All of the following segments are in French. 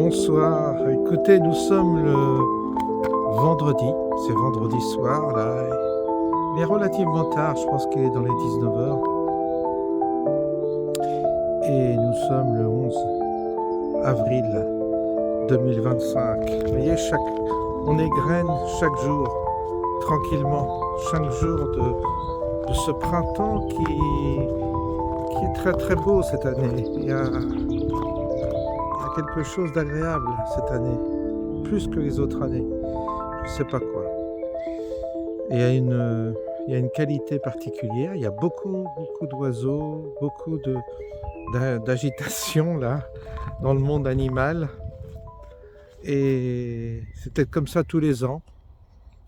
Bonsoir, écoutez, nous sommes le vendredi, c'est vendredi soir, là, il est relativement tard, je pense qu'il est dans les 19 heures, et nous sommes le 11 avril 2025. Vous voyez, on égrène chaque jour, tranquillement, chaque jour de ce printemps qui est très très beau cette année. Il y a quelque chose d'agréable cette année, plus que les autres années, je sais pas quoi. Et il y a une qualité particulière, il y a beaucoup d'oiseaux, beaucoup d'agitation là, dans le monde animal. Et c'est peut-être comme ça tous les ans,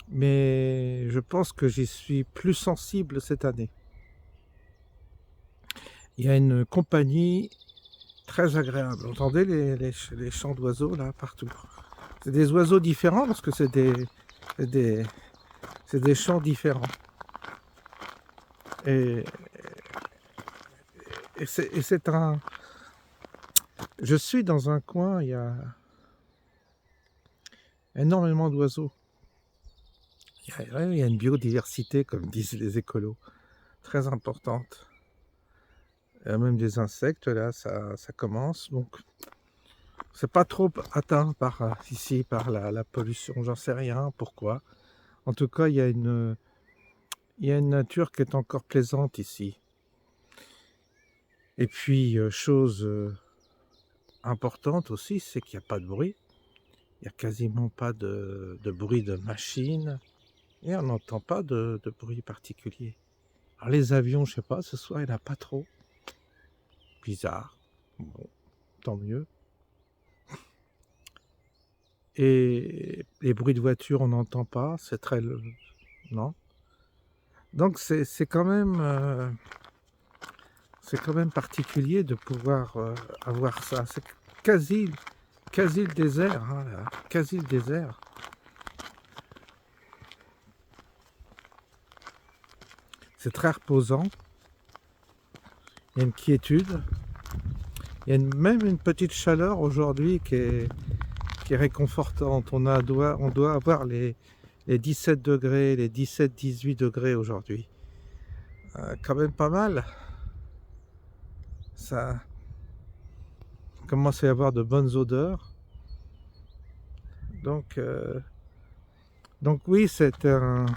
mais je pense que j'y suis plus sensible cette année. Il y a une compagnie très agréable. Vous entendez les chants d'oiseaux là partout. C'est des oiseaux différents parce que c'est des chants différents. Et c'est un... Je suis dans un coin, il y a énormément d'oiseaux. Il y a une biodiversité, comme disent les écolos, très importante. Il y a même des insectes, là, ça commence. Donc, c'est pas trop atteint ici par la pollution, j'en sais rien, pourquoi. En tout cas, il y a une nature qui est encore plaisante ici. Et puis, chose importante aussi, c'est qu'il n'y a pas de bruit. Il n'y a quasiment pas de bruit de machine. Et on n'entend pas de bruit particulier. Alors les avions, je sais pas, ce soir, il n'y en a pas trop. Bizarre. Bon, tant mieux. Et les bruits de voiture, on n'entend pas. C'est très... Non. Donc c'est quand même particulier de pouvoir avoir ça. C'est quasi le désert, hein, là. Quasi le désert. C'est très reposant. Il y a une quiétude. Il y a même une petite chaleur aujourd'hui qui est réconfortante. On doit avoir les 17 degrés, les 17-18 degrés aujourd'hui. Quand même pas mal. Ça commence à y avoir de bonnes odeurs. Donc oui, c'est une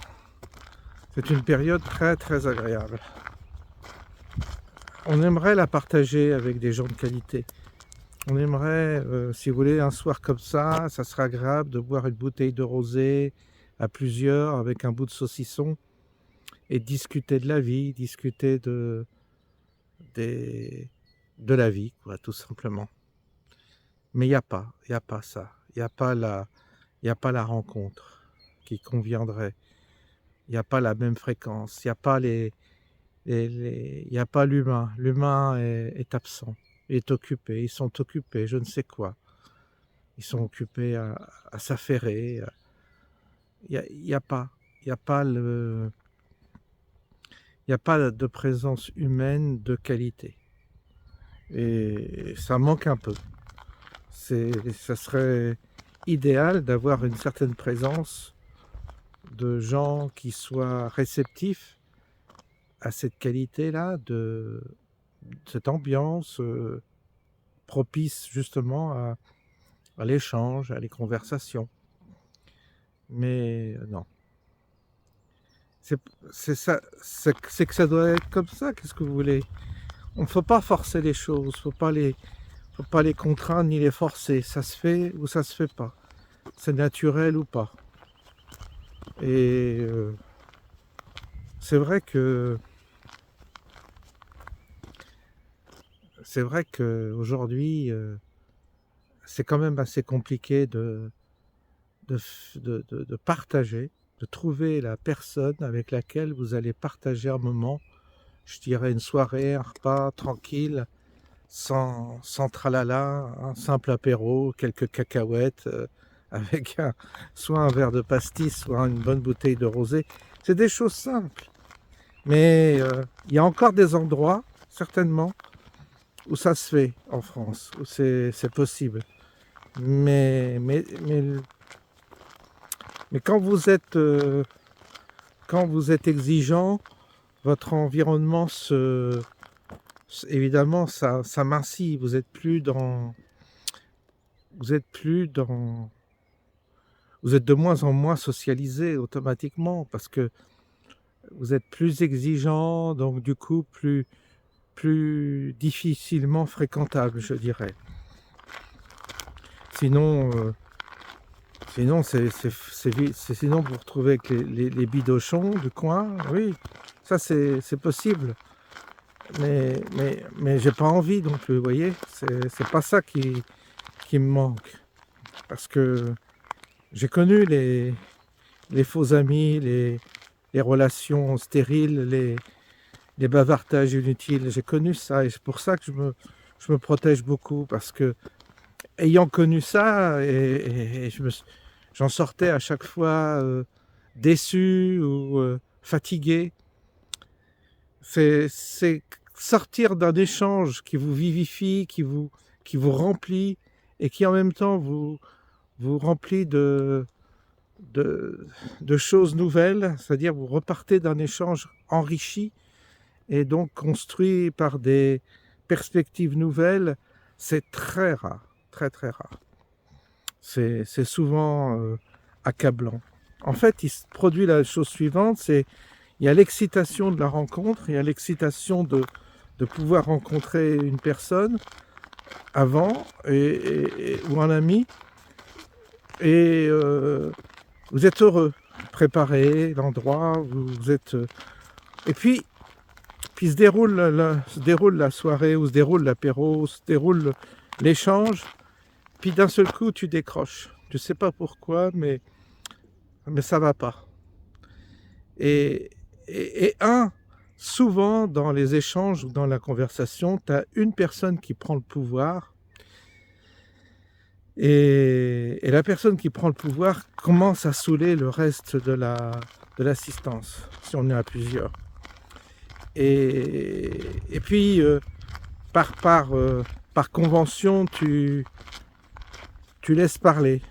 période très très agréable. On aimerait la partager avec des gens de qualité. On aimerait, si vous voulez, un soir comme ça serait agréable de boire une bouteille de rosé à plusieurs avec un bout de saucisson et discuter de la vie, discuter de la vie, quoi, tout simplement. Mais il n'y a pas ça. Il n'y a pas la rencontre qui conviendrait. Il n'y a pas la même fréquence. Il n'y a pas il y a pas l'humain. L'humain est absent. Il est occupé. Ils sont occupés, je ne sais quoi. Ils sont occupés à s'affairer. Il n'y a pas de présence humaine de qualité. Et ça manque un peu. Ça serait idéal d'avoir une certaine présence de gens qui soient réceptifs à cette qualité-là, de cette ambiance propice justement à l'échange, à les conversations. Mais non. C'est que ça doit être comme ça, qu'est-ce que vous voulez? On ne faut pas forcer les choses, faut pas les contraindre ni les forcer. Ça se fait ou ça se fait pas. C'est naturel ou pas. Et c'est vrai que aujourd'hui, c'est quand même assez compliqué de partager, de trouver la personne avec laquelle vous allez partager un moment, je dirais une soirée, un repas tranquille, sans tralala, un simple apéro, quelques cacahuètes, avec soit un verre de pastis, soit une bonne bouteille de rosé. C'est des choses simples. Mais il y a encore des endroits, certainement, où ça se fait en France, où c'est possible. Mais quand vous êtes exigeant, votre environnement évidemment, ça s'amincit. Vous êtes plus dans, vous êtes de moins en moins socialisé automatiquement parce que vous êtes plus exigeant, donc du coup plus difficilement fréquentable, je dirais. Sinon, sinon vous retrouvez avec les bidochons du coin, oui, ça c'est possible. Mais j'ai pas envie non plus, vous voyez, c'est pas ça qui me manque. Parce que j'ai connu les faux amis, les relations stériles, les bavardages inutiles, j'ai connu ça et c'est pour ça que je me protège beaucoup parce que ayant connu ça et j'en sortais à chaque fois déçu ou fatigué. C'est sortir d'un échange qui vous vivifie, qui vous remplit et qui en même temps vous remplit de, de choses nouvelles, c'est-à-dire vous repartez d'un échange enrichi et donc construit par des perspectives nouvelles, c'est très rare, très très rare. C'est souvent accablant. En fait, il se produit la chose suivante, c'est il y a l'excitation de la rencontre, il y a l'excitation de pouvoir rencontrer une personne avant ou un ami, et vous êtes heureux, préparé l'endroit, vous êtes... et puis se déroule la soirée, ou se déroule l'apéro, se déroule l'échange, puis d'un seul coup tu décroches. Je ne sais pas pourquoi, mais ça va pas. Et souvent dans les échanges ou dans la conversation, tu as une personne qui prend le pouvoir, et la personne qui prend le pouvoir commence à saouler le reste de l'assistance, si on est à plusieurs. Et puis, par convention, tu laisses parler.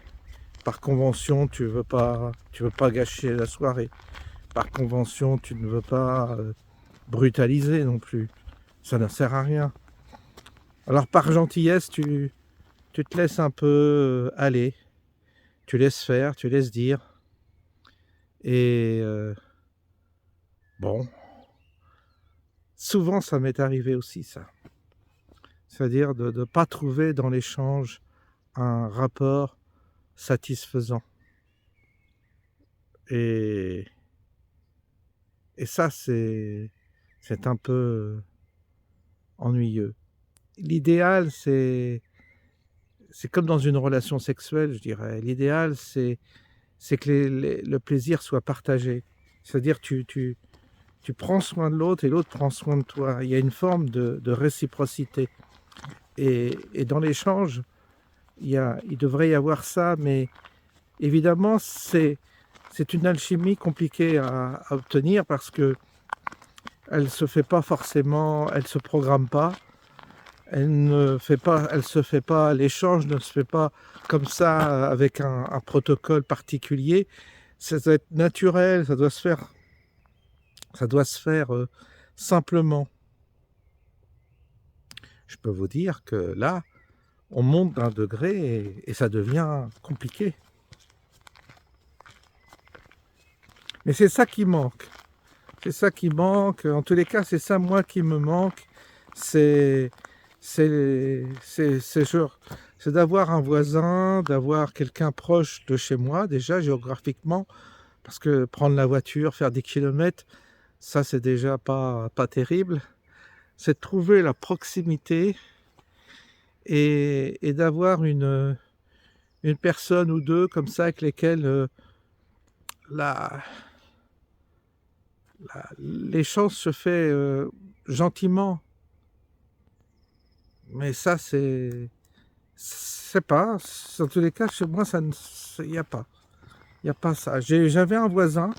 Par convention, tu veux pas gâcher la soirée. Par convention, tu ne veux pas brutaliser non plus. Ça ne sert à rien. Alors par gentillesse, tu te laisses un peu aller. Tu laisses faire, tu laisses dire. Et bon, souvent ça m'est arrivé aussi ça. C'est-à-dire de ne pas trouver dans l'échange un rapport satisfaisant. Et ça, c'est un peu ennuyeux. L'idéal, c'est comme dans une relation sexuelle, je dirais. L'idéal, c'est que le plaisir soit partagé. C'est-à-dire tu prends soin de l'autre et l'autre prend soin de toi. Il y a une forme de réciprocité. Et dans l'échange, il devrait y avoir ça, mais évidemment, c'est une alchimie compliquée à obtenir parce que elle se fait pas forcément, elle se programme pas, elle se fait pas, l'échange ne se fait pas comme ça avec un protocole particulier. Ça doit être naturel, ça doit se faire simplement. Je peux vous dire que là, on monte d'un degré et ça devient compliqué. Mais c'est ça qui manque. C'est ça qui manque. En tous les cas, c'est ça, moi, qui me manque. C'est d'avoir un voisin, d'avoir quelqu'un proche de chez moi, déjà géographiquement, parce que prendre la voiture, faire des kilomètres, ça, c'est déjà pas terrible. C'est de trouver la proximité et d'avoir une personne ou deux comme ça avec lesquelles l'échange se fait gentiment. Mais ça, c'est pas, en tous les cas, chez moi, il n'y a pas. Il n'y a pas ça. J'avais un voisin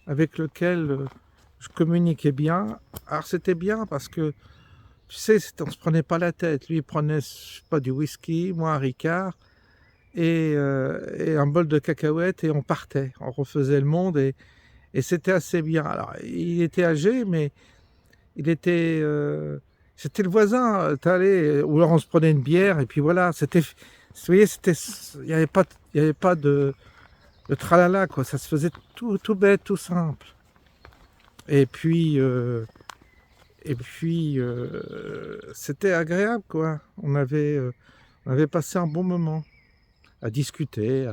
avec lequel je communiquais bien. Alors, c'était bien parce que, tu sais, on ne se prenait pas la tête. Lui, il prenait, je sais pas, du whisky, moi, un Ricard. et un bol de cacahuètes et on partait. On refaisait le monde et c'était assez bien. Alors, il était âgé, mais il était, c'était le voisin. T'allais, ou alors on se prenait une bière et puis voilà. Vous voyez, il y avait pas de tralala quoi. Ça se faisait tout bête, tout simple. Et puis, c'était agréable quoi. On avait passé un bon moment à discuter,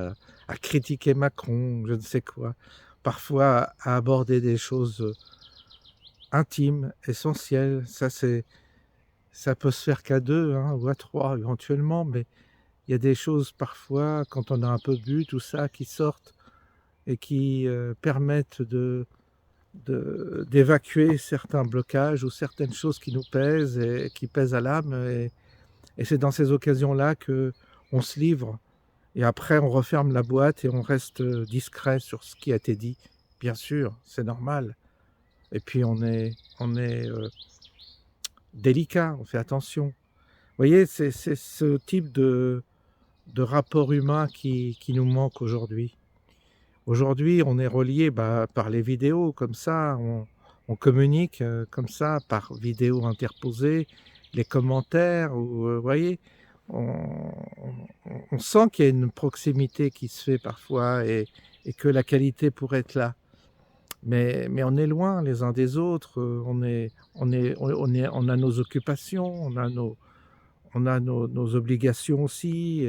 à critiquer Macron, je ne sais quoi. Parfois à aborder des choses intimes, essentielles. Ça peut se faire qu'à deux, hein, ou à trois éventuellement, mais il y a des choses parfois, quand on a un peu bu, tout ça, qui sortent et qui permettent d'évacuer certains blocages ou certaines choses qui nous pèsent et qui pèsent à l'âme. Et c'est dans ces occasions-là que on se livre. Et après, on referme la boîte et on reste discret sur ce qui a été dit. Bien sûr, c'est normal. Et puis on est délicat, on fait attention. Vous voyez, c'est ce type de rapport humain qui nous manque aujourd'hui. Aujourd'hui, on est relié par les vidéos, comme ça, on communique comme ça, par vidéo interposée, les commentaires, vous voyez, on, on sent qu'il y a une proximité qui se fait parfois et que la qualité pourrait être là. Mais on est loin les uns des autres, on a nos occupations, on a nos obligations aussi,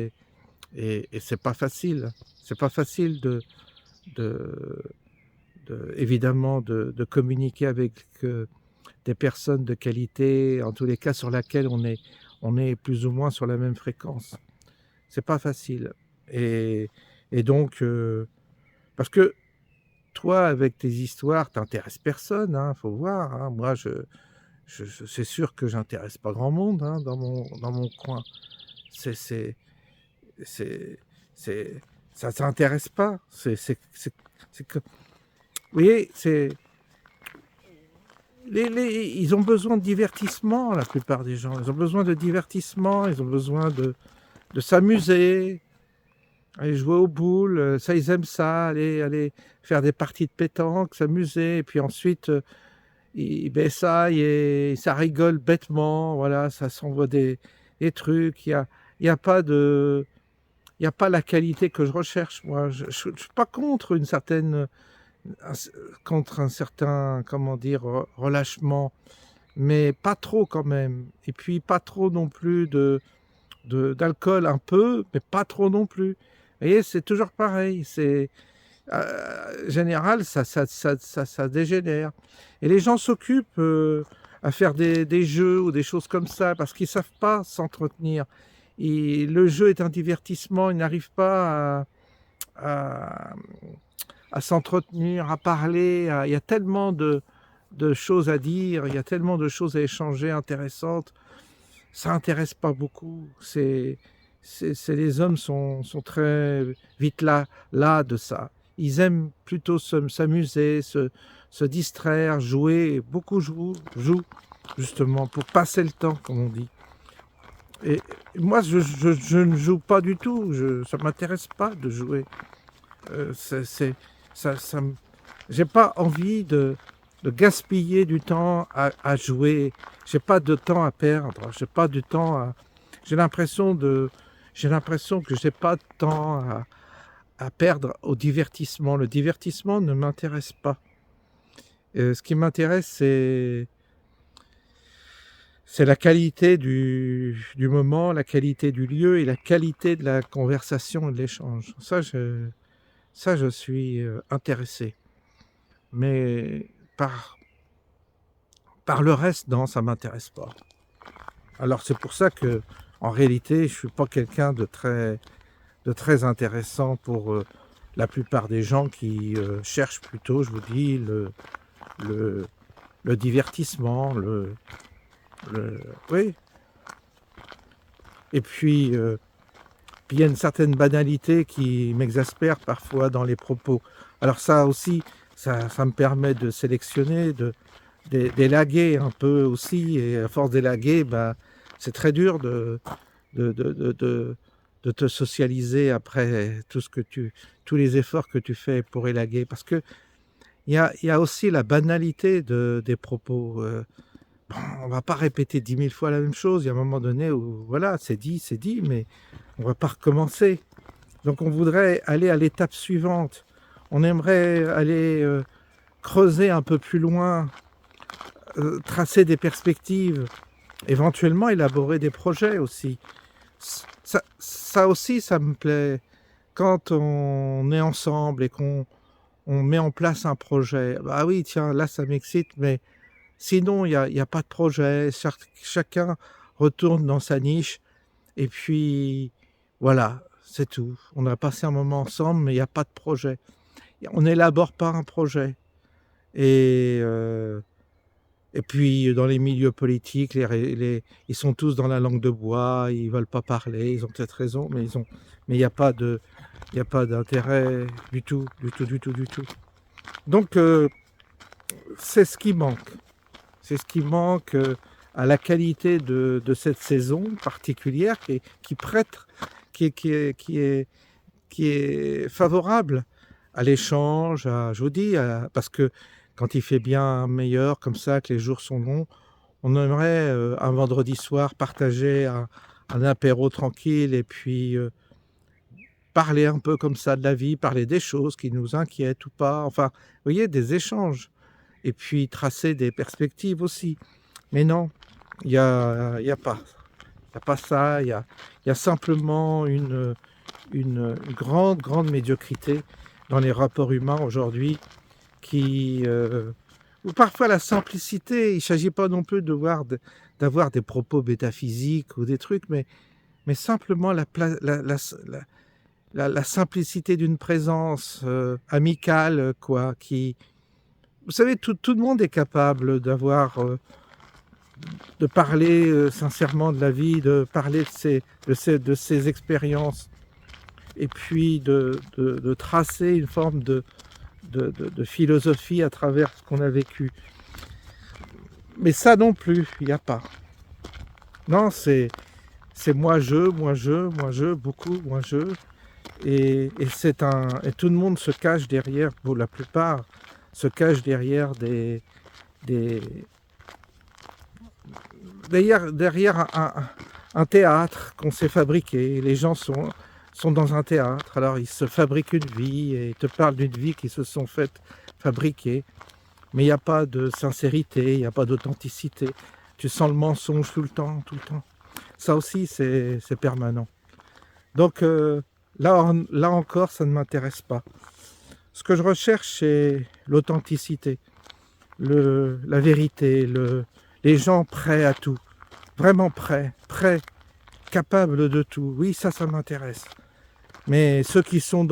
et c'est pas facile. C'est pas facile de, évidemment de communiquer avec des personnes de qualité, en tous les cas sur laquelle on est plus ou moins sur la même fréquence. C'est pas facile. Et, et donc, parce que toi, avec tes histoires, t'intéresses personne, hein, faut voir. Hein. Moi, c'est sûr que j'intéresse pas grand monde hein, dans mon coin. C'est, c'est, c'est, ça s'intéresse pas. C'est que, vous voyez, ils ont besoin de divertissement, la plupart des gens. Ils ont besoin de divertissement, ils ont besoin de s'amuser, aller jouer aux boules, ça, ils aiment ça, aller faire des parties de pétanque, s'amuser, et puis ensuite, ben ça, ça rigole bêtement, voilà, ça s'envoie des trucs, il y a pas de, il y a pas la qualité que je recherche, moi. Je suis pas contre contre un certain, comment dire, relâchement, mais pas trop quand même. Et puis pas trop non plus d'alcool un peu, mais pas trop non plus. Vous voyez, c'est toujours pareil. Général, ça dégénère. Et les gens s'occupent à faire des jeux ou des choses comme ça parce qu'ils savent pas s'entretenir. Et le jeu est un divertissement, ils n'arrivent pas à, à s'entretenir, à parler. Il y a tellement de choses à dire, il y a tellement de choses à échanger intéressantes. Ça intéresse pas beaucoup. Les hommes sont très vite là de ça. Ils aiment plutôt s'amuser, se distraire, jouer. Beaucoup jouent justement pour passer le temps, comme on dit. Et moi, je ne joue pas du tout. Ça m'intéresse pas de jouer. Ça, j'ai pas envie de gaspiller du temps à jouer. J'ai pas de temps à perdre. J'ai pas du temps à. J'ai l'impression que j'ai pas de temps à perdre au divertissement. Le divertissement ne m'intéresse pas. Ce qui m'intéresse, c'est la qualité du moment, la qualité du lieu et la qualité de la conversation et de l'échange. Ça, je suis intéressé. Mais par le reste, non, ça m'intéresse pas. Alors c'est pour ça que, en réalité, je suis pas quelqu'un de très intéressant pour la plupart des gens qui cherchent plutôt, je vous dis, le, le divertissement, oui. Et puis, il y a une certaine banalité qui m'exaspère parfois dans les propos. Alors ça aussi, ça me permet de sélectionner, d'élaguer un peu aussi, et à force d'élaguer, c'est très dur de de te socialiser après tous les efforts que tu fais pour élaguer. Parce que il y a aussi la banalité des propos. Bon, on va pas répéter 10 000 fois la même chose. Il y a un moment donné où, voilà, c'est dit, mais on va pas recommencer. Donc on voudrait aller à l'étape suivante. On aimerait aller creuser un peu plus loin, tracer des perspectives, éventuellement élaborer des projets aussi. Ça aussi, ça me plaît. Quand on est ensemble et qu'on met en place un projet, bah oui, tiens, là, ça m'excite, mais sinon, il y a pas de projet. Chacun retourne dans sa niche et puis voilà, c'est tout. On a passé un moment ensemble, mais il y a pas de projet. On n'élabore pas un projet. Et et puis dans les milieux politiques, ils sont tous dans la langue de bois, ils veulent pas parler, ils ont peut-être raison, mais il y a pas d'intérêt du tout, du tout, du tout, du tout. Donc c'est ce qui manque. C'est ce qui manque à la qualité de cette saison particulière qui prête, qui est, qui est, qui est, qui est favorable à l'échange, je vous dis, parce que quand il fait bien meilleur, comme ça, que les jours sont longs, on aimerait un vendredi soir partager un apéro tranquille et puis parler un peu comme ça de la vie, parler des choses qui nous inquiètent ou pas, enfin, vous voyez, des échanges. Et puis tracer des perspectives aussi. Mais non, il y a pas. Il y a pas ça, il y a simplement une grande, grande médiocrité dans les rapports humains aujourd'hui ou parfois la simplicité. Il ne s'agit pas non plus d'avoir des propos métaphysiques ou des trucs, mais simplement la simplicité d'une présence amicale, quoi, vous savez, tout le monde est capable de parler sincèrement de la vie, de parler de ses expériences, et puis de tracer une forme de philosophie à travers ce qu'on a vécu. Mais ça non plus, il n'y a pas. Non, c'est moi je, beaucoup moi je, et tout le monde se cache derrière, pour la plupart, se cache derrière derrière un théâtre qu'on s'est fabriqué. Les gens sont dans un théâtre, alors ils se fabriquent une vie et ils te parlent d'une vie qu'ils se sont faites fabriquer. Mais il n'y a pas de sincérité, il n'y a pas d'authenticité. Tu sens le mensonge tout le temps, tout le temps. Ça aussi, c'est permanent. Donc là encore, ça ne m'intéresse pas. Ce que je recherche, c'est l'authenticité, la vérité, les gens prêts à tout, vraiment prêts, capables de tout. Oui, ça m'intéresse. Mais ceux qui sont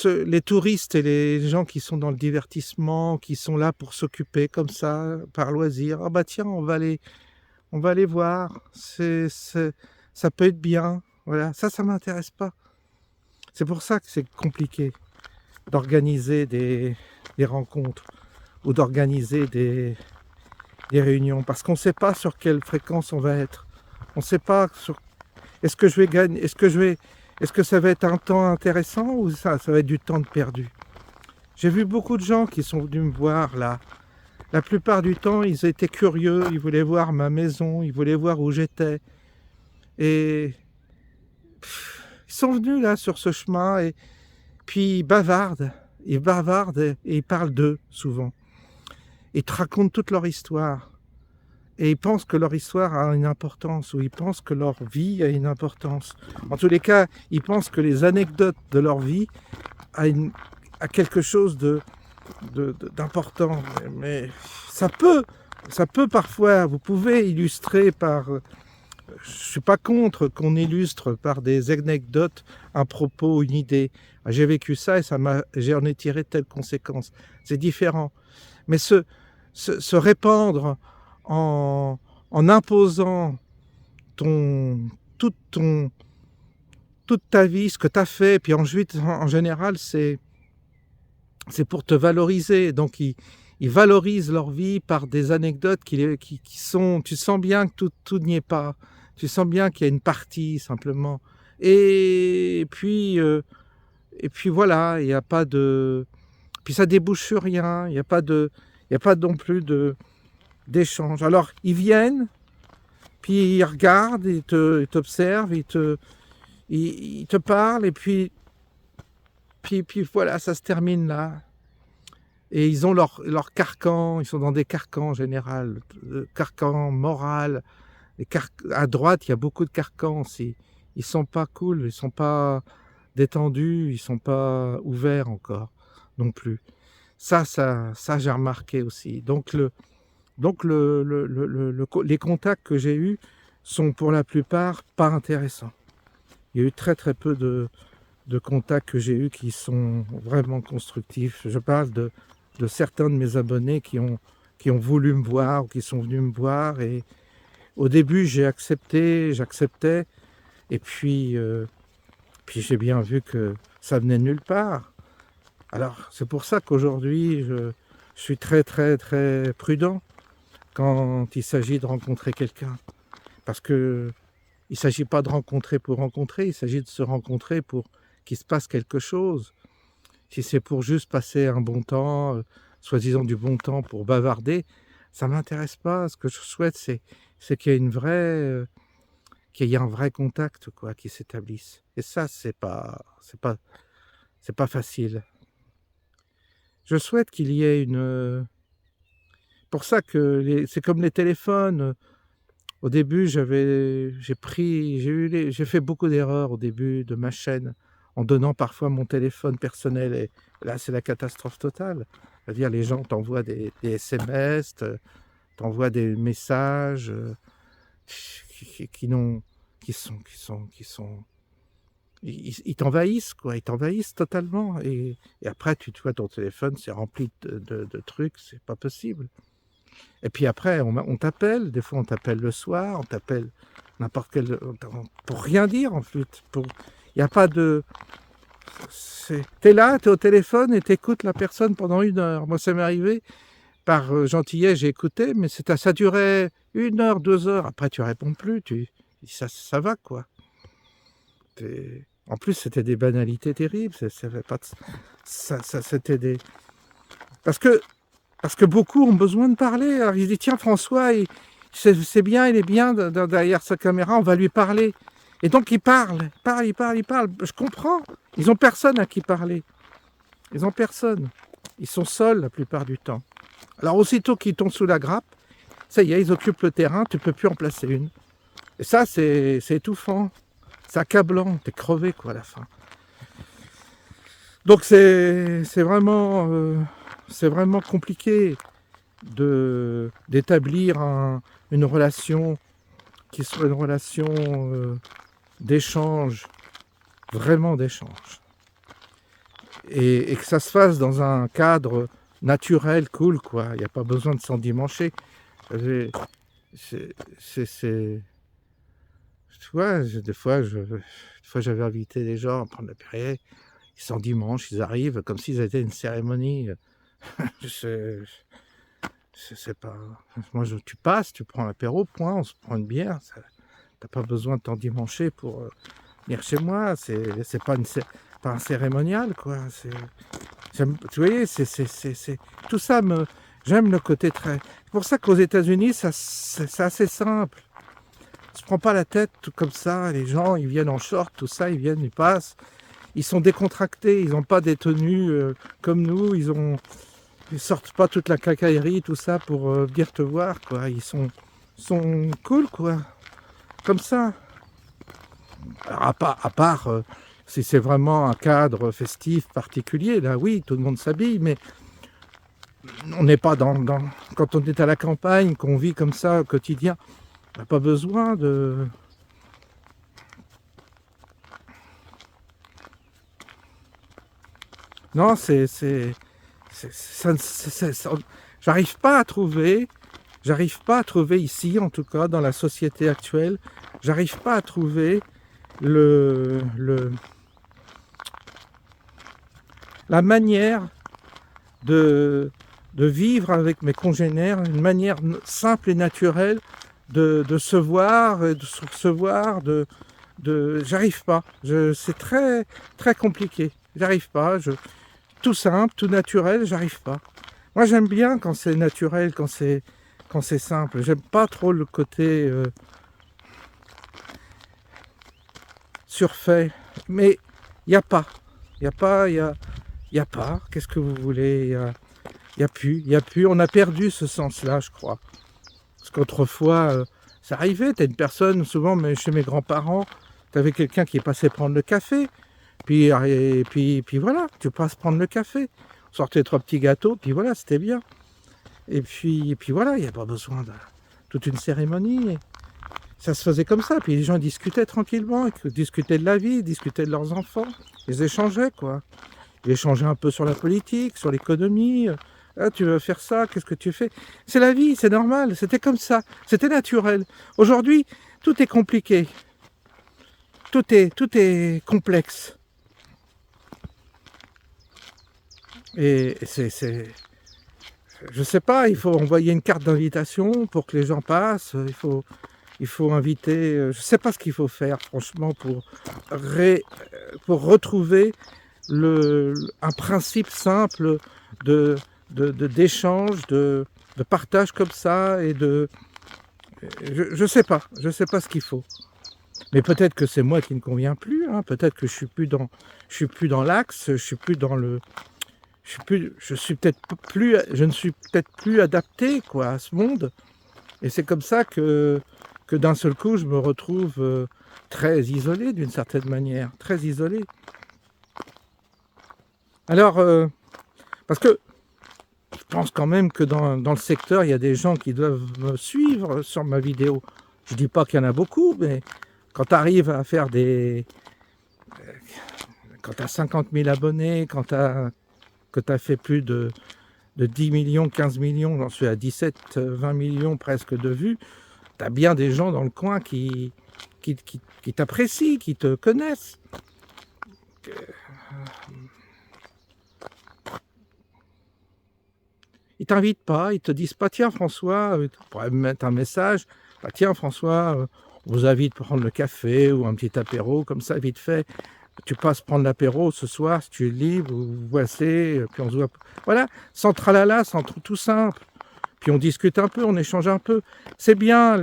les touristes et les gens qui sont dans le divertissement, qui sont là pour s'occuper comme ça, par loisir, ah bah tiens, on va aller voir, ça peut être bien. Voilà, ça m'intéresse pas. C'est pour ça que c'est compliqué d'organiser des rencontres ou d'organiser des réunions, parce qu'on ne sait pas sur quelle fréquence on va être. On ne sait pas est-ce que je vais gagner, est-ce que ça va être un temps intéressant ou ça va être du temps de perdu. J'ai vu beaucoup de gens qui sont venus me voir là. La plupart du temps, ils étaient curieux, ils voulaient voir ma maison, ils voulaient voir où j'étais. Et ils sont venus là sur ce chemin et puis ils bavardent et ils parlent d'eux souvent. Ils te racontent toute leur histoire. Et ils pensent que leur histoire a une importance, ou ils pensent que leur vie a une importance. En tous les cas, ils pensent que les anecdotes de leur vie a quelque chose d'important. Mais ça peut parfois, vous pouvez illustrer par... Je ne suis pas contre qu'on illustre par des anecdotes un propos, une idée. J'ai vécu ça et j'en ai tiré telle conséquence. C'est différent. Mais se répandre en imposant toute ta vie, ce que tu as fait, puis ensuite, en général, c'est pour te valoriser. Donc, ils valorisent leur vie par des anecdotes qui sont... Tu sens bien que tout n'y est pas. Tu sens bien qu'il y a une partie, simplement, Et puis voilà, il y a pas de puis ça débouche sur rien, il y a pas non plus d'échange. Alors ils viennent, puis ils regardent, ils t'observent, ils te parlent et puis voilà, ça se termine là. Et ils ont leur carcan, ils sont dans des carcans en général, carcans moral. À droite, il y a beaucoup de carcans aussi. Ils sont pas cool, ils sont pas détendus, ils sont pas ouverts encore non plus. Ça j'ai remarqué aussi. Les contacts que j'ai eus sont pour la plupart pas intéressants. Il y a eu très très peu de contacts que j'ai eus qui sont vraiment constructifs. Je parle de certains de mes abonnés qui ont voulu me voir ou qui sont venus me voir. Et au début, j'acceptais. Et puis j'ai bien vu que ça venait de nulle part. Alors, c'est pour ça qu'aujourd'hui, je suis très très très prudent quand il s'agit de rencontrer quelqu'un. Parce que il ne s'agit pas de rencontrer, il s'agit de se rencontrer pour qu'il se passe quelque chose. Si c'est pour juste passer un bon temps, soi-disant du bon temps pour bavarder, ça ne m'intéresse pas. Ce que je souhaite, c'est qu'il y ait qu'il y ait un vrai contact, quoi, qui s'établisse. Et ça, c'est pas facile. Je souhaite qu'il y ait pour ça que c'est comme les téléphones. Au début, j'ai fait beaucoup d'erreurs au début de ma chaîne en donnant parfois mon téléphone personnel. Et là, c'est la catastrophe totale. C'est-à-dire, les gens t'envoient des SMS, t'envoient des messages qui n'ont, qui sont, ils t'envahissent, quoi. Ils t'envahissent totalement. Et après, tu vois, ton téléphone, c'est rempli de trucs, c'est pas possible. Et puis après, on t'appelle, des fois on t'appelle le soir, on t'appelle n'importe quel... pour rien dire en fait. Il n'y a pas de... T'es là, t'es au téléphone et t'écoutes la personne pendant 1 heure. Moi, ça m'est arrivé, par gentillesse, j'ai écouté, mais ça durait 1 heure, 2 heures. Après, tu réponds plus, ça va, quoi. En plus, c'était des banalités terribles. C'était des... Parce que beaucoup ont besoin de parler. Alors ils disent, tiens, François, c'est bien, il est bien derrière sa caméra, on va lui parler. Et donc ils parlent. Je comprends. Ils n'ont personne à qui parler. Ils n'ont personne. Ils sont seuls la plupart du temps. Alors aussitôt qu'ils tombent sous la grappe, ça y est, ils occupent le terrain, tu ne peux plus en placer une. Et ça, c'est étouffant. C'est accablant. T'es crevé, quoi, à la fin. Donc c'est vraiment compliqué d'établir une relation qui soit une relation d'échange, vraiment d'échange. Et que ça se fasse dans un cadre naturel, cool, quoi. Il n'y a pas besoin de s'endimancher. Tu vois, des fois, j'avais invité des gens à prendre l'apéro. Ils s'endimanchent, ils arrivent comme s'ils étaient une cérémonie. C'est pas... Moi, tu passes, tu prends l'apéro, point, on se prend une bière. T'as pas besoin de t'endimancher pour venir chez moi. C'est pas un cérémonial, quoi. Tu voyez, tout ça j'aime le côté très... C'est pour ça qu'aux États-Unis, c'est assez simple. On se prend pas la tête tout comme ça. Les gens, ils viennent en short, tout ça, ils viennent, ils passent. Ils sont décontractés, ils n'ont pas des tenues comme nous, ils sortent pas toute la cacaillerie, tout ça pour venir te voir, quoi. Ils sont cool, quoi. Comme ça. Alors, à part si c'est vraiment un cadre festif particulier, là oui, tout le monde s'habille, mais on n'est pas quand on est à la campagne, qu'on vit comme ça au quotidien, on n'a pas besoin de... Non, j'arrive pas à trouver ici, en tout cas, dans la société actuelle, j'arrive pas à trouver la manière de vivre avec mes congénères, une manière simple et naturelle de se voir, et de se recevoir, j'arrive pas. C'est très, très compliqué. J'arrive pas. Tout simple, tout naturel, j'arrive pas. Moi, j'aime bien quand c'est naturel, quand c'est simple. J'aime pas trop le côté surfait. Mais il n'y a pas. Il n'y a pas, y a pas. Qu'est-ce que vous voulez? Il y a plus, il y a plus. On a perdu ce sens-là, je crois. Parce qu'autrefois, ça arrivait. T'as une personne, souvent mais chez mes grands-parents, t'avais quelqu'un qui passait prendre le café. Puis voilà, tu passes prendre le café. On sortait 3 petits gâteaux, puis voilà, c'était bien. Et puis voilà, il n'y a pas besoin de toute une cérémonie. Ça se faisait comme ça, puis les gens discutaient tranquillement, ils discutaient de la vie, ils discutaient de leurs enfants, ils échangeaient, quoi. Ils échangeaient un peu sur la politique, sur l'économie. Ah, tu veux faire ça, qu'est-ce que tu fais? C'est la vie, c'est normal, c'était comme ça, c'était naturel. Aujourd'hui, tout est compliqué, tout est complexe. Et je sais pas, il faut envoyer une carte d'invitation pour que les gens passent, il faut inviter, je sais pas ce qu'il faut faire franchement pour retrouver un principe simple de, d'échange, de partage comme ça je sais pas, ce qu'il faut. Mais peut-être que c'est moi qui ne convient plus, hein, peut-être que je suis plus dans l'axe, je suis plus dans le, je ne suis peut-être plus adapté quoi à ce monde. Et c'est comme ça que d'un seul coup je me retrouve très isolé d'une certaine manière, très isolé. Alors parce que je pense quand même que dans le secteur il y a des gens qui doivent me suivre sur ma vidéo. Je dis pas qu'il y en a beaucoup, mais quand tu arrives à faire quand tu as 50 000 abonnés, que tu as fait plus de 10 millions, 15 millions, j'en suis à 17, 20 millions presque de vues, tu as bien des gens dans le coin qui t'apprécient, qui te connaissent. Ils t'invitent pas, ils te disent pas tiens François, tu pourrais me mettre un message, bah, tiens François, on vous invite pour prendre le café ou un petit apéro, comme ça vite fait. Tu passes prendre l'apéro ce soir, si tu es libre, vous voici, puis on se voit. Voilà, sans tralala, sans tout simple. Puis on discute un peu, on échange un peu. C'est bien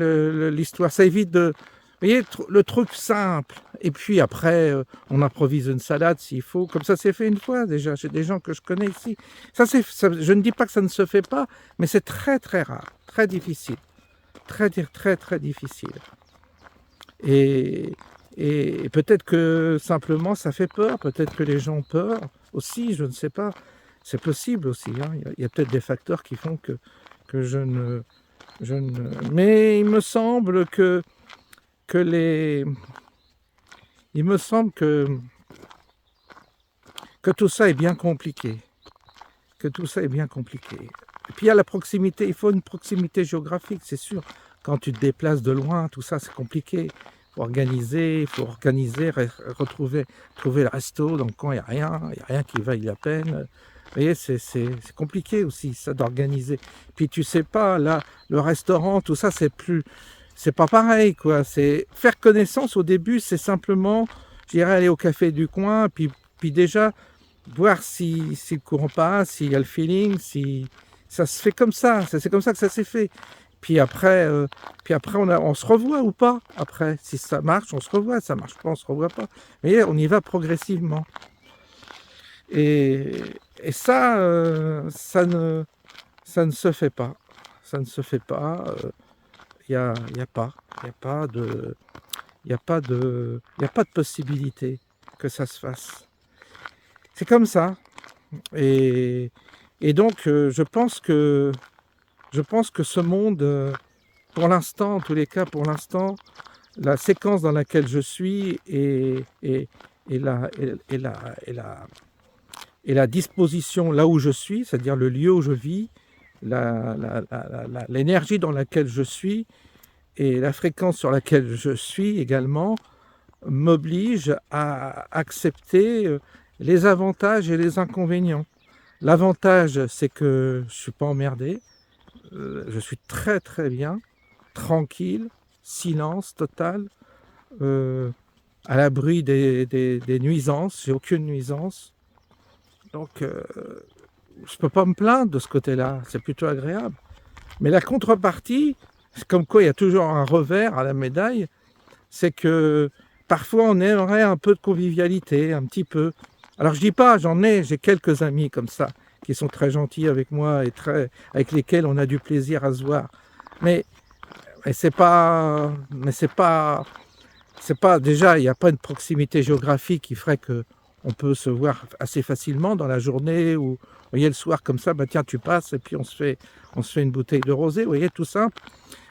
l'histoire, ça évite de... Vous voyez, le truc simple. Et puis après, on improvise une salade s'il faut. Comme ça, c'est fait une fois déjà. J'ai des gens que je connais ici. Je ne dis pas que ça ne se fait pas, mais c'est très très rare, très difficile. Très très très difficile. Et, et peut-être que simplement ça fait peur, peut-être que les gens ont peur aussi, je ne sais pas. C'est possible aussi, hein. Il y a peut-être des facteurs qui font que je ne... Mais il me semble que les... Il me semble que tout ça est bien compliqué. Que tout ça est bien compliqué. Et puis il y a la proximité, il faut une proximité géographique, c'est sûr. Quand tu te déplaces de loin, tout ça c'est compliqué. Il faut organiser, trouver le resto dans le coin, il n'y a rien qui vaille la peine. Vous voyez, c'est compliqué aussi, ça, d'organiser. Puis tu sais pas, là, le restaurant, tout ça, c'est pas pareil, quoi. C'est faire connaissance au début, c'est simplement, je dirais, aller au café du coin, puis déjà, voir si le courant passe, s'il y a le feeling, si ça se fait comme ça, c'est comme ça que ça s'est fait. Puis après on se revoit ou pas. Après, si ça marche, on se revoit. Ça marche pas, on se revoit pas. Mais on y va progressivement. Et, et ça, ça ne se fait pas. Ça ne se fait pas. Il y a pas de, il y a pas de possibilité que ça se fasse. C'est comme ça. Et, et donc, je pense que ce monde, pour l'instant, en tous les cas, pour l'instant, la séquence dans laquelle je suis et la disposition là où je suis, c'est-à-dire le lieu où je vis, l'énergie dans laquelle je suis et la fréquence sur laquelle je suis également, m'oblige à accepter les avantages et les inconvénients. L'avantage, c'est que je ne suis pas emmerdé, je suis très très bien, tranquille, silence total. à l'abri des nuisances, j'ai aucune nuisance. Donc, je peux pas me plaindre de ce côté-là, c'est plutôt agréable. Mais la contrepartie, c'est comme quoi il y a toujours un revers à la médaille, c'est que parfois on aimerait un peu de convivialité, un petit peu. Alors je dis pas, j'ai quelques amis comme ça, qui sont très gentils avec moi et avec lesquels on a du plaisir à se voir. Mais, mais c'est pas, déjà, il n'y a pas une proximité géographique qui ferait que on peut se voir assez facilement dans la journée ou, vous voyez, le soir comme ça, bah tiens, tu passes et puis on se fait une bouteille de rosé, vous voyez, tout simple.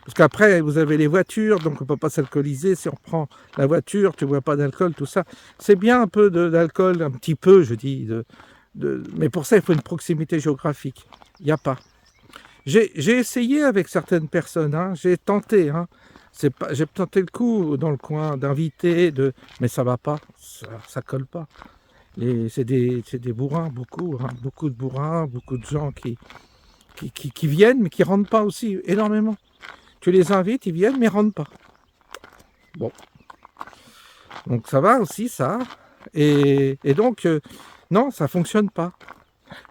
Parce qu'après, vous avez les voitures, donc on ne peut pas s'alcooliser. Si on prend la voiture, tu ne bois pas d'alcool, tout ça. C'est bien un peu d'alcool, un petit peu, je dis. Mais pour ça, il faut une proximité géographique. Il n'y a pas. J'ai essayé avec certaines personnes, hein, j'ai tenté. Hein. J'ai tenté le coup dans le coin d'inviter, mais ça va pas, ça colle pas. C'est des bourrins, beaucoup, hein, beaucoup de bourrins, beaucoup de gens qui viennent, mais qui rentrent pas aussi, énormément. Tu les invites, ils viennent, mais ils rentrent pas. Bon. Donc ça va aussi, ça. Et donc, non, ça fonctionne pas.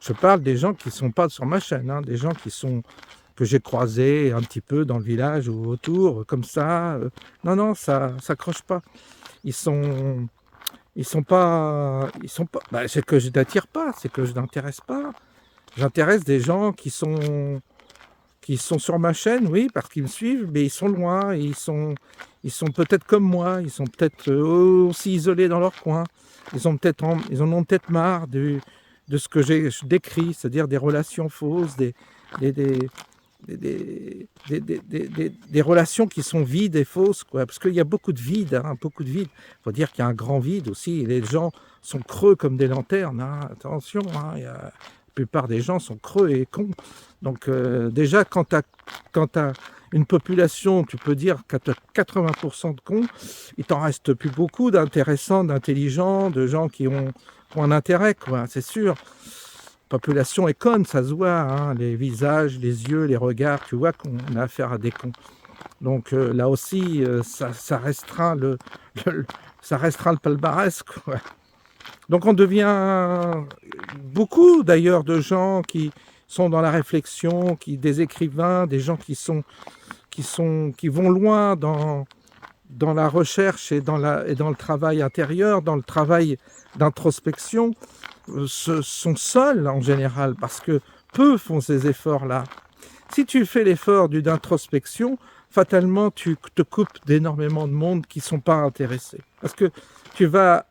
Je parle des gens qui sont pas sur ma chaîne, hein, des gens que j'ai croisés un petit peu dans le village ou autour, comme ça. Non, non, ça accroche pas. Ils sont pas. C'est que je n'attire pas, c'est que je n'intéresse pas. J'intéresse des gens qui sont sur ma chaîne, oui, parce qu'ils me suivent, mais ils sont loin, ils sont peut-être comme moi, ils sont peut-être aussi isolés dans leur coin. Ils en ont peut-être marre de ce que je décris, c'est-à-dire des relations fausses, des, des, des, des relations qui sont vides et fausses, quoi. Parce qu'il y a beaucoup de vide, hein, beaucoup de vide. Il faut dire qu'il y a un grand vide aussi. Les gens sont creux comme des lanternes, hein. Attention, hein, la plupart des gens sont creux et cons. Donc déjà, quand tu as une population, tu peux dire que tu as 80% de cons, il t'en reste plus beaucoup d'intéressants, d'intelligents, de gens qui ont un intérêt, quoi, c'est sûr. La population est conne, ça se voit, hein, les visages, les yeux, les regards, tu vois qu'on a affaire à des cons. Donc là aussi, ça restreint ça restreint le palmarès, quoi. Donc on devient beaucoup d'ailleurs de gens qui sont dans la réflexion, des écrivains, des gens qui vont loin dans la recherche et dans le travail intérieur, dans le travail d'introspection, sont seuls en général, parce que peu font ces efforts-là. Si tu fais l'effort d'introspection, fatalement, tu te coupes d'énormément de monde qui ne sont pas intéressés. Parce que tu vas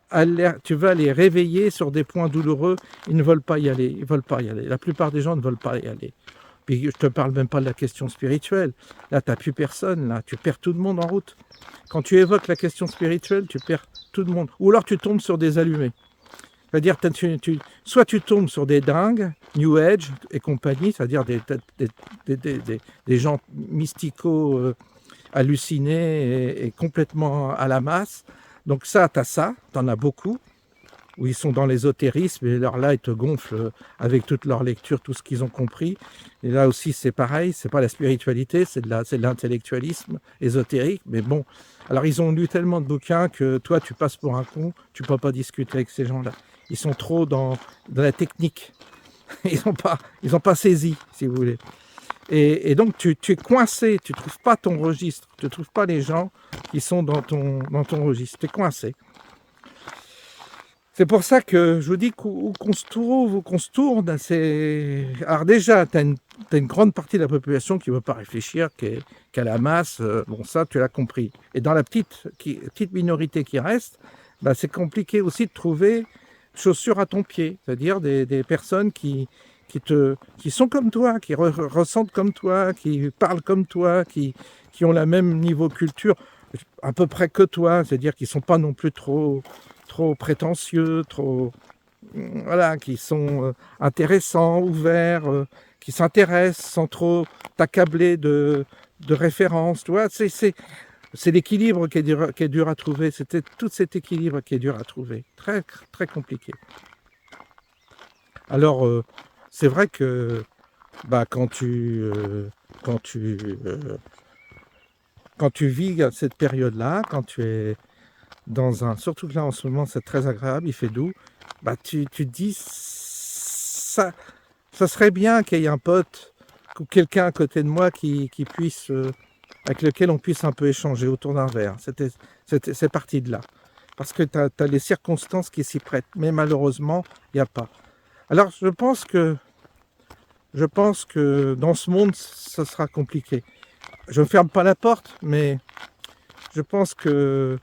les réveiller sur des points douloureux, ils ne veulent pas y aller, ils veulent pas y aller. La plupart des gens ne veulent pas y aller. Puis je te parle même pas de la question spirituelle. Là, tu n'as plus personne, là, tu perds tout le monde en route. Quand tu évoques la question spirituelle, tu perds tout le monde. Ou alors tu tombes sur des allumés. C'est-à-dire, soit tu tombes sur des dingues, New Age et compagnie, c'est-à-dire des gens mysticaux hallucinés et complètement à la masse. Donc ça, t'en as beaucoup, où ils sont dans l'ésotérisme, et alors là, ils te gonflent avec toute leur lecture, tout ce qu'ils ont compris. Et là aussi, c'est pareil, c'est pas la spiritualité, c'est de l'intellectualisme ésotérique, mais bon. Alors, ils ont lu tellement de bouquins que toi, tu passes pour un con, tu peux pas discuter avec ces gens-là. Ils sont trop dans la technique. Ils ont pas saisi, si vous voulez. Et donc, tu es coincé, tu ne trouves pas ton registre, tu ne trouves pas les gens qui sont dans ton registre, tu es coincé. C'est pour ça que je vous dis qu'on se trouve ou qu'on se tourne, alors déjà, tu as une grande partie de la population qui ne veut pas réfléchir, qui est à la masse, bon ça, tu l'as compris. Et dans la petite minorité qui reste, bah, c'est compliqué aussi de trouver chaussures à ton pied, c'est-à-dire des personnes qui sont comme toi, qui ressentent comme toi, qui parlent comme toi, qui ont le même niveau de culture, à peu près que toi, c'est-à-dire qu'ils ne sont pas non plus trop prétentieux, voilà, qui sont intéressants, ouverts, qui s'intéressent sans trop t'accabler de références, tu vois, c'est l'équilibre qui est dur à trouver, c'était tout cet équilibre qui est dur à trouver, très, très compliqué. Alors, c'est vrai que bah, quand tu vis cette période-là, quand tu es surtout que là en ce moment c'est très agréable, il fait doux, bah tu te dis ça serait bien qu'il y ait un pote ou quelqu'un à côté de moi qui puisse, avec lequel on puisse un peu échanger autour d'un verre. C'est parti de là. Parce que tu as les circonstances qui s'y prêtent, mais malheureusement, il n'y a pas. Alors je pense que dans ce monde, ça sera compliqué. Je ne ferme pas la porte, mais je pense que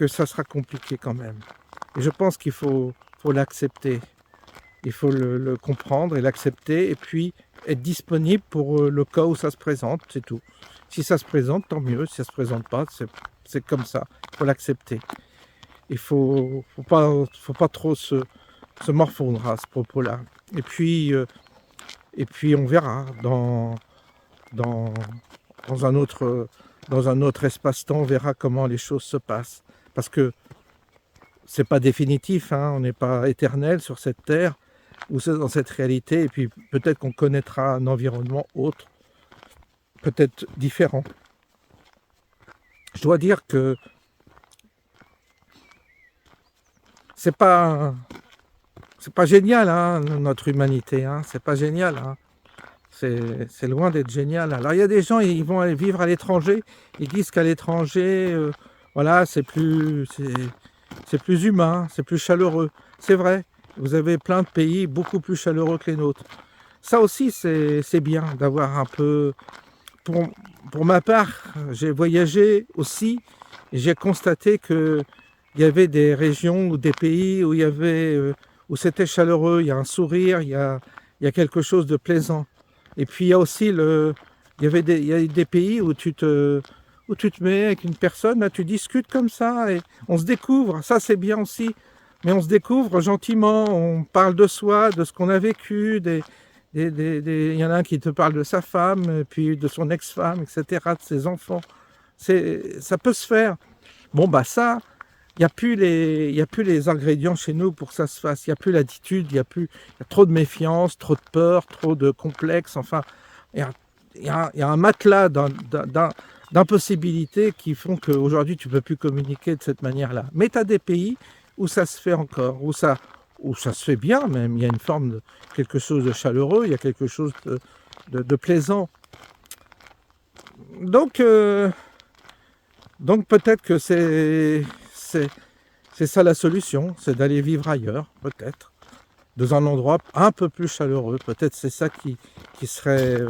ça sera compliqué quand même. Et je pense qu'il faut l'accepter. Il faut le comprendre et l'accepter, et puis être disponible pour le cas où ça se présente, c'est tout. Si ça se présente, tant mieux. Si ça se présente pas, c'est comme ça. Il faut l'accepter. Il faut pas trop se morfondre à ce propos-là. Et puis on verra dans un autre espace-temps, on verra comment les choses se passent. Parce que c'est pas définitif, hein, on n'est pas éternel sur cette terre ou dans cette réalité, et puis peut-être qu'on connaîtra un environnement autre, peut-être différent. Je dois dire que c'est pas génial, hein, notre humanité, hein, c'est pas génial, hein. C'est loin d'être génial. Alors il y a des gens, ils vont aller vivre à l'étranger, ils disent qu'à l'étranger, voilà, c'est plus humain, c'est plus chaleureux. C'est vrai, vous avez plein de pays beaucoup plus chaleureux que les nôtres. Ça aussi, c'est bien d'avoir un peu... Pour ma part, j'ai voyagé aussi, et j'ai constaté qu'il y avait des régions ou des pays où où c'était chaleureux, il y a un sourire, il y a quelque chose de plaisant. Et puis il y a aussi il y a des pays où tu te mets avec une personne, là, tu discutes comme ça et on se découvre. Ça c'est bien aussi, mais on se découvre gentiment, on parle de soi, de ce qu'on a vécu, il y en a un qui te parle de sa femme, et puis de son ex-femme, etc., de ses enfants. Ça peut se faire. Bon bah ça, il n'y a plus les ingrédients chez nous pour que ça se fasse. Il n'y a plus l'attitude, il y a trop de méfiance, trop de peur, trop de complexe. Enfin, il y a un matelas d'impossibilités qui font qu'aujourd'hui, tu ne peux plus communiquer de cette manière-là. Mais tu as des pays où ça se fait encore, où ça se fait bien même. Il y a une forme de quelque chose de chaleureux, il y a quelque chose de plaisant. Donc peut-être que c'est ça la solution, c'est d'aller vivre ailleurs, peut-être, dans un endroit un peu plus chaleureux. Peut-être c'est ça qui serait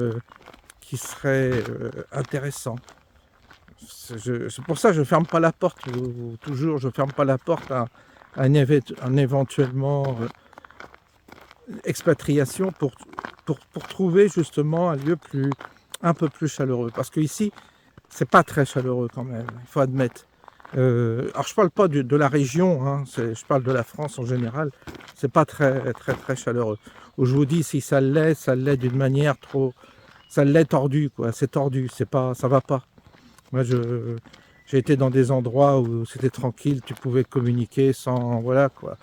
intéressant. C'est pour ça que je ne ferme pas la porte, toujours, je ne ferme pas la porte à un éventuellement expatriation pour trouver justement un lieu un peu plus chaleureux. Parce qu'ici, c'est pas très chaleureux quand même, il faut admettre. Alors je parle pas de la région, hein, je parle de la France en général, c'est pas très chaleureux. Où je vous dis, si ça l'est d'une manière ça l'est tordue, quoi, c'est tordu, ça va pas. Moi j'ai été dans des endroits où c'était tranquille, tu pouvais communiquer sans, voilà quoi,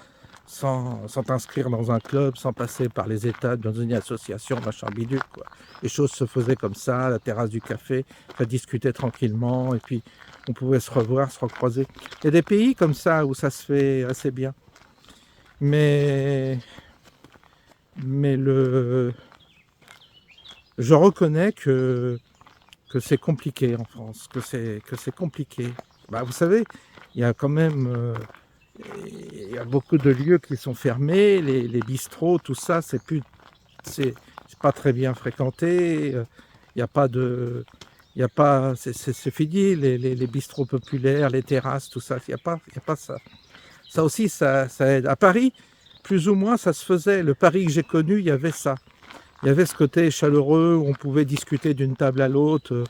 sans t'inscrire dans un club, sans passer par les étapes dans une association, machin bidule, quoi. Les choses se faisaient comme ça, à la terrasse du café, ça discutait tranquillement, et puis on pouvait se revoir, se recroiser. Il y a des pays comme ça où ça se fait assez bien. Mais je reconnais que c'est compliqué en France, que c'est compliqué. Bah, vous savez, il y a quand même... il y a beaucoup de lieux qui sont fermés, les bistrots, tout ça, c'est pas très bien fréquenté. Il n'y a pas de... c'est fini, les bistrots populaires, les terrasses, tout ça, il n'y a pas ça. Ça aussi, ça aide. À Paris, plus ou moins, ça se faisait. Le Paris que j'ai connu, il y avait ça. Il y avait ce côté chaleureux où on pouvait discuter d'une table à l'autre,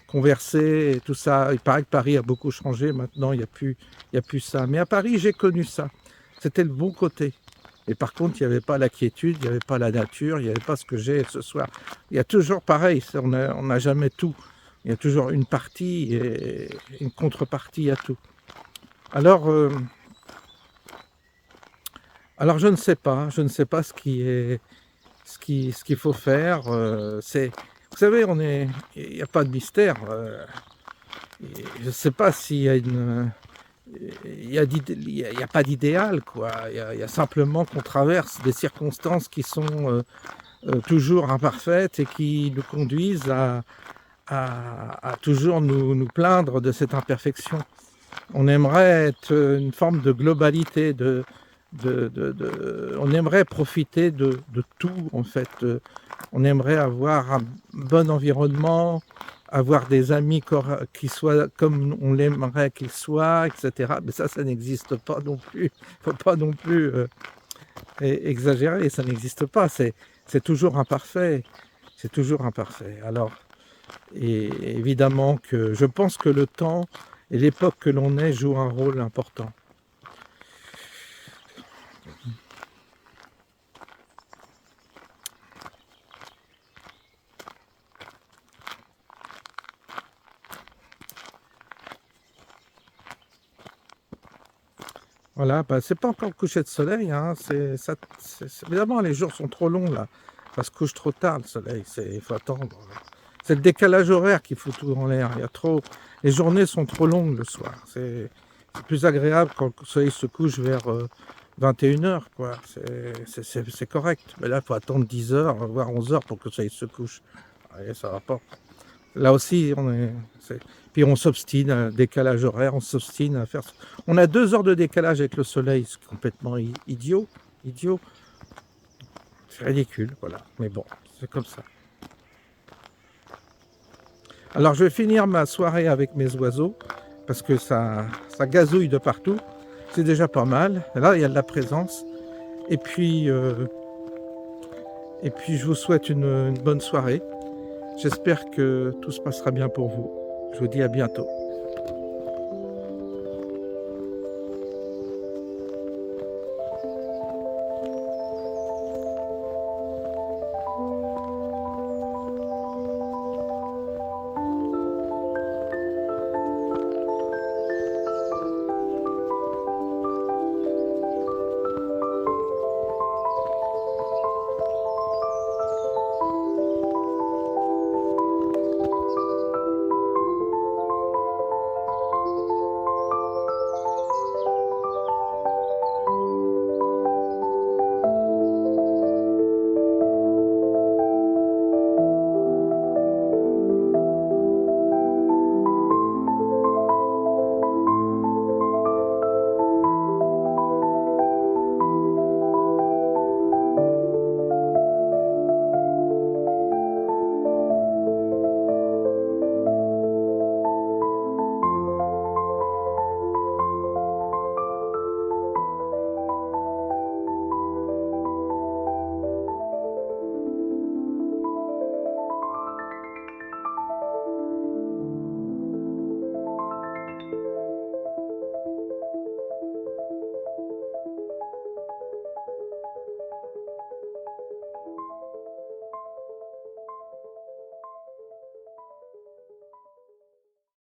converser et tout ça. Il paraît que Paris a beaucoup changé. Maintenant, il y a plus ça. Mais à Paris, j'ai connu ça. C'était le bon côté. Et par contre, il n'y avait pas la quiétude, il n'y avait pas la nature, il n'y avait pas ce que j'ai ce soir. Il y a toujours pareil, on n'a jamais tout. Il y a toujours une partie et une contrepartie à tout. Alors je ne sais pas ce qu'il faut faire. Vous savez, il n'y a pas de mystère. Je ne sais pas s'il y a il y a pas d'idéal, quoi. Il y a simplement qu'on traverse des circonstances qui sont, toujours imparfaites et qui nous conduisent à toujours nous plaindre de cette imperfection. On aimerait être une forme de globalité, on aimerait profiter de tout, en fait. On aimerait avoir un bon environnement, avoir des amis qui soient comme on l'aimerait qu'ils soient, et cetera. Mais ça n'existe pas non plus. Il faut pas non plus exagérer, ça n'existe pas. C'est toujours imparfait. C'est toujours imparfait. Alors, et évidemment que je pense que le temps et l'époque que l'on est jouent un rôle important. Voilà, bah, c'est pas encore le coucher de soleil, hein, évidemment les jours sont trop longs là, ça se couche trop tard le soleil, il faut attendre. C'est le décalage horaire qui fout tout en l'air, il y a trop les journées sont trop longues le soir, c'est plus agréable quand le soleil se couche vers, 21h quoi, c'est correct. Mais là, il faut attendre 10h, voire 11h pour que le soleil se couche. Et ça va pas. Là aussi, puis on s'obstine, décalage horaire, on s'obstine à faire. On a 2 heures de décalage avec le soleil, c'est complètement idiot, idiot. C'est ridicule, voilà. Mais bon, c'est comme ça. Alors, je vais finir ma soirée avec mes oiseaux, parce que ça gazouille de partout. C'est déjà pas mal. Là, il y a de la présence. Et puis, je vous souhaite une bonne soirée. J'espère que tout se passera bien pour vous. Je vous dis à bientôt.